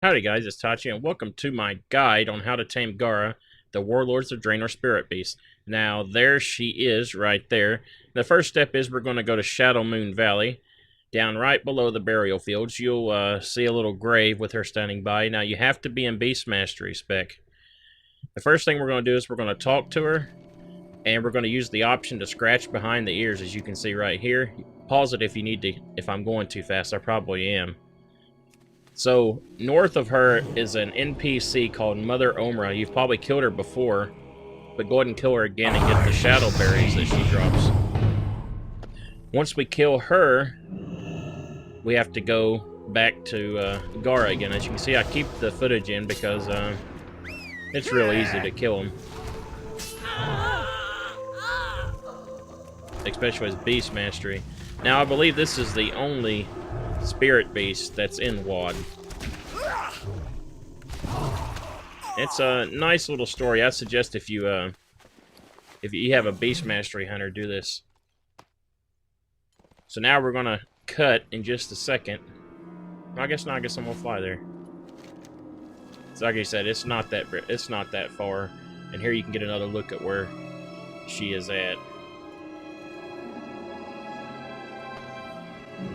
Howdy guys, it's Tachi, and welcome to my guide on how to tame Gara, the Warlords of Draenor Spirit Beast. Now, there she is, right there. The first step is we're going to go to Shadow Moon Valley. Down right below the burial fields, you'll see a little grave with her standing by. Now, you have to be in Beast Mastery spec. The first thing we're going to do is we're going to talk to her, and we're going to use the option to scratch behind the ears, as you can see right here. Pause it if you need to. If I'm going too fast, I probably am. So, north of her is an NPC called Mother Omra. You've probably killed her before, but go ahead and kill her again and get the shadow berries that she drops. Once we kill her, we have to go back to Gara again. As you can see, I keep the footage in because it's real easy to kill him. Especially with Beast Mastery. Now, I believe this is the only spirit beast that's in WoD. It's a nice little story. I suggest if you have a Beast Mastery hunter, do this. So now we're gonna cut in just a second. I guess not. I guess I'm gonna fly there. So like I said, it's not that far. And here you can get another look at where she is at.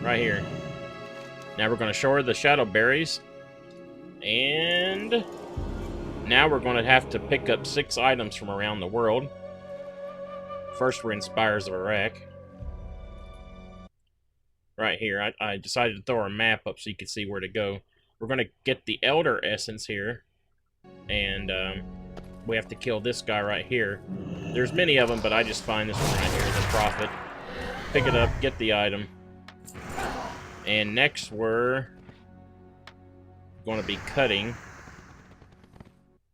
Right here. Now we're going to show her the shadow berries. And now we're going to have to pick up 6 items from around the world. First, we're in Spires of Iraq. Right here. I decided to throw a map up so you can see where to go. We're going to get the Elder Essence here. And we have to kill this guy right here. There's many of them, but I just find this one right here, the Prophet. Pick it up, get the item. And next we're going to be cutting.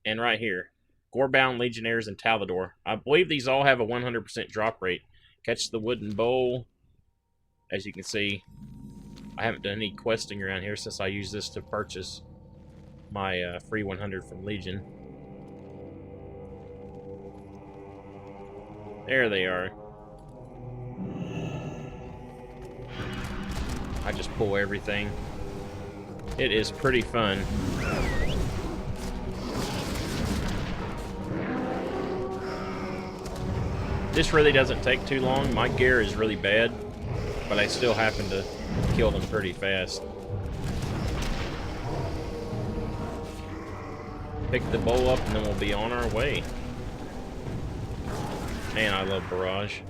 And right here, Gorebound, Legionnaires, and Talador. I believe these all have a 100% drop rate. Catch the Wooden Bowl. As you can see, I haven't done any questing around here since I used this to purchase my free 100 from Legion. There they are. I just pull everything. It is pretty fun. This really doesn't take too long. My gear is really bad, but I still happen to kill them pretty fast. Pick the bowl up and then we'll be on our way. Man, I love Barrage.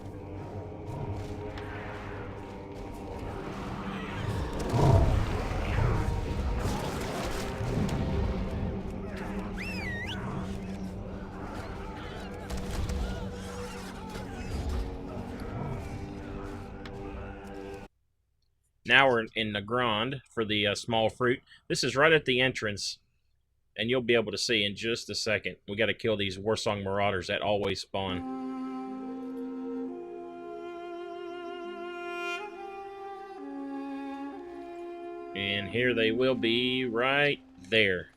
Now we're in the Grand for the small fruit. This is right at the entrance, and you'll be able to see in just a second. We got to kill these Warsong Marauders that always spawn. And here they will be right there.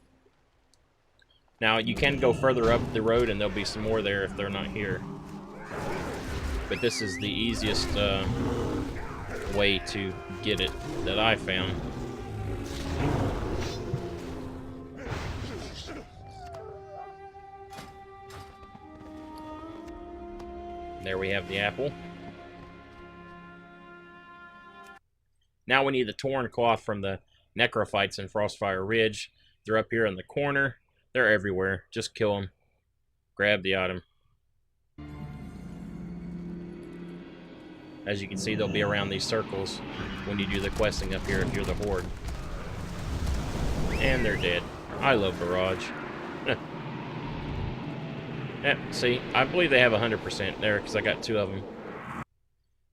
Now, you can go further up the road, and there'll be some more there if they're not here. But this is the easiest way to get it that I found. There we have the apple. Now we need the torn cloth from the Necrophytes in Frostfire Ridge. They're up here in the corner. They're everywhere. Just kill them. Grab the item. As you can see, they'll be around these circles when you do the questing up here if you're the Horde. And they're dead. I love Barrage. Yeah, see, I believe they have 100% there because I got 2 of them.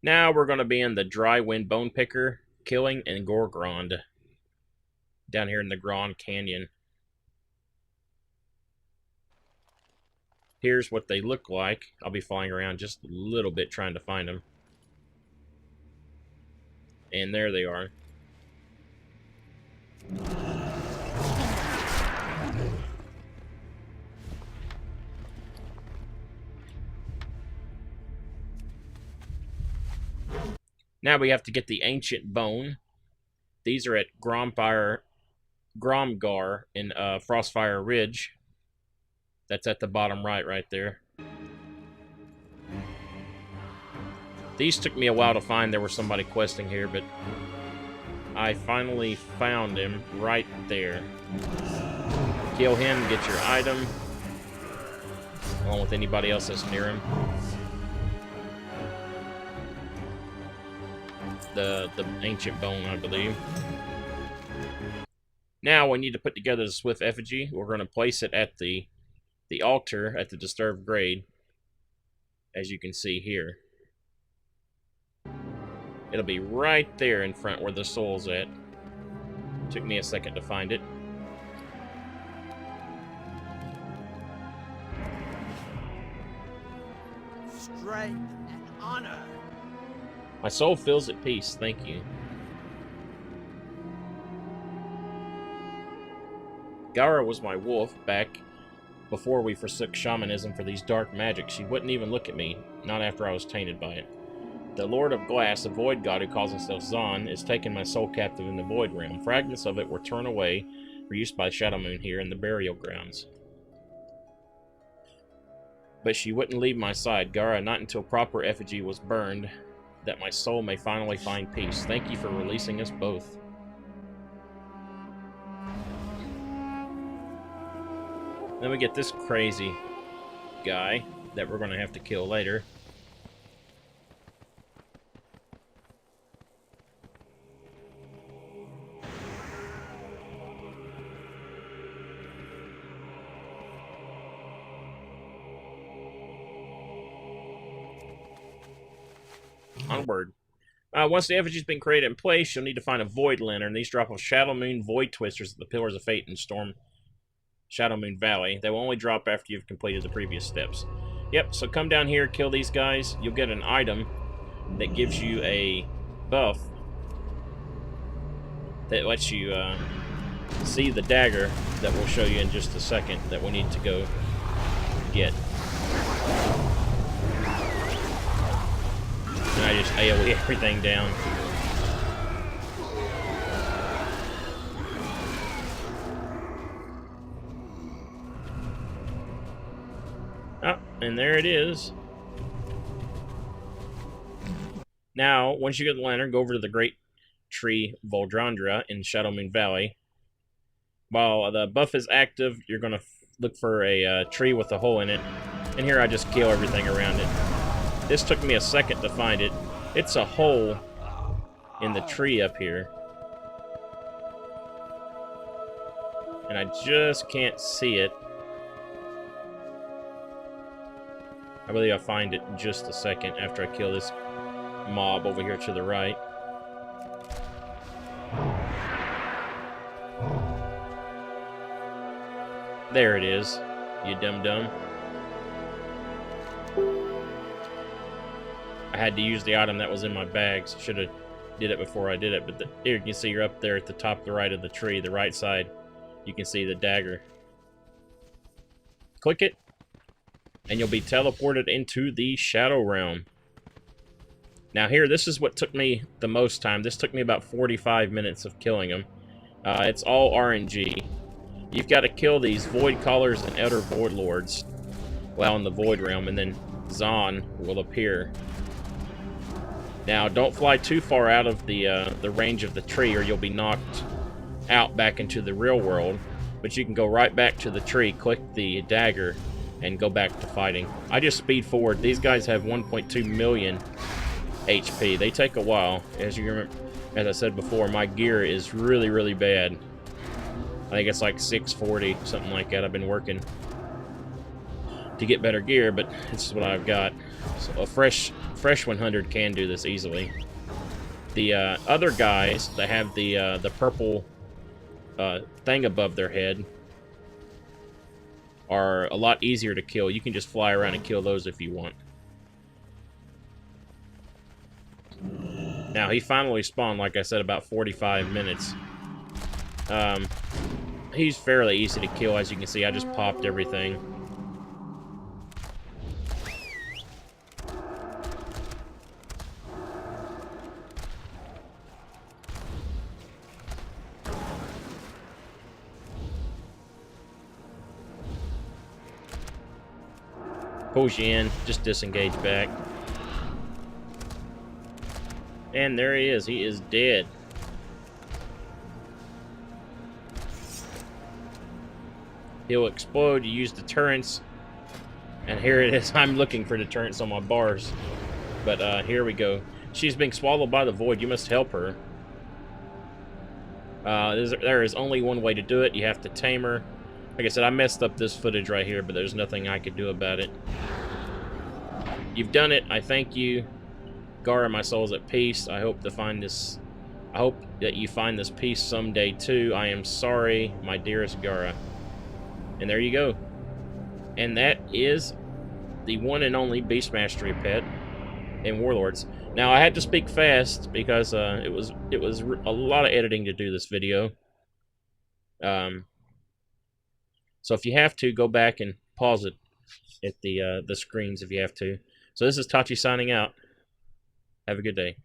Now we're going to be in the Dry Wind Bone Picker, Killing, and Gorgrond. Down here in the Grand Canyon. Here's what they look like. I'll be flying around just a little bit trying to find them. And there they are. Now we have to get the Ancient Bone. These are at Grandfire Gromgar in Frostfire Ridge. That's at the bottom right there. These took me a while to find. There was somebody questing here, but I finally found him right there. Kill him, get your item, along with anybody else that's near him. The ancient bone, I believe. Now we need to put together the Swift Effigy. We're going to place it at the altar at the Disturbed Grade, as you can see here. It'll be right there in front where the soul's at. Took me a second to find it. Strength and honor. My soul feels at peace, thank you. Gara was my wolf back before we forsook shamanism for these dark magics. She wouldn't even look at me, not after I was tainted by it. The Lord of Glass, a void god who calls himself Zon, is taking my soul captive in the void realm. Fragments of it were torn away for use by Shadow Moon here in the burial grounds. But she wouldn't leave my side, Gara, not until proper effigy was burned, that my soul may finally find peace. Thank you for releasing us both. Then we get this crazy guy that we're going to have to kill later. Onward. Once the effigy's been created in place, you'll need to find a Void Lantern. These drop off Shadow Moon Void Twisters at the Pillars of Fate and Storm Shadow Moon Valley. They will only drop after you've completed the previous steps. Yep, so come down here, kill these guys. You'll get an item that gives you a buff that lets you see the dagger that we'll show you in just a second that we need to go get. And I just AoE everything down. Oh, and there it is. Now, once you get the lantern, go over to the Great Tree Voldrandra in Shadow Moon Valley. While the buff is active, you're going to look for a tree with a hole in it. And here I just kill everything around it. This took me a second to find it. It's a hole in the tree up here. And I just can't see it. I believe I'll find it in just a second after I kill this mob over here to the right. There it is, you dum-dum. I had to use the item that was in my bags. Should have did it before I did it, but here you can see you're up there at the top of the right of the tree, the right side. You can see the dagger. Click it, and you'll be teleported into the Shadow Realm. Now here, this is what took me the most time. This took me about 45 minutes of killing them. It's all RNG. You've got to kill these Void Callers and Elder Void Lords while in the Void Realm, and then Zon will appear. Now, don't fly too far out of the range of the tree, or you'll be knocked out back into the real world. But you can go right back to the tree, click the dagger, and go back to fighting. I just speed forward. These guys have 1.2 million HP. They take a while. As you remember, as I said before, my gear is really, really bad. I think it's like 640, something like that. I've been working to get better gear, but this is what I've got. So a fresh 100 can do this easily. The other guys that have the purple thing above their head are a lot easier to kill. You can just fly around and kill those if you want. Now, he finally spawned, like I said, about 45 minutes. He's fairly easy to kill, as you can see. I just popped everything. Pulls you in. Just disengage back. And there he is. He is dead. He'll explode. You use deterrence. And here it is. I'm looking for deterrence on my bars. But here we go. She's being swallowed by the void. You must help her. There is only one way to do it. You have to tame her. Like I said, I messed up this footage right here, but there's nothing I could do about it. You've done it. I thank you. Gara, my soul is at peace. I hope that you find this peace someday too. I am sorry, my dearest Gara. And there you go. And that is the one and only Beast Mastery pet in Warlords. Now I had to speak fast because it was a lot of editing to do this video. So if you have to, go back and pause it at the screens if you have to. So this is Tachi signing out. Have a good day.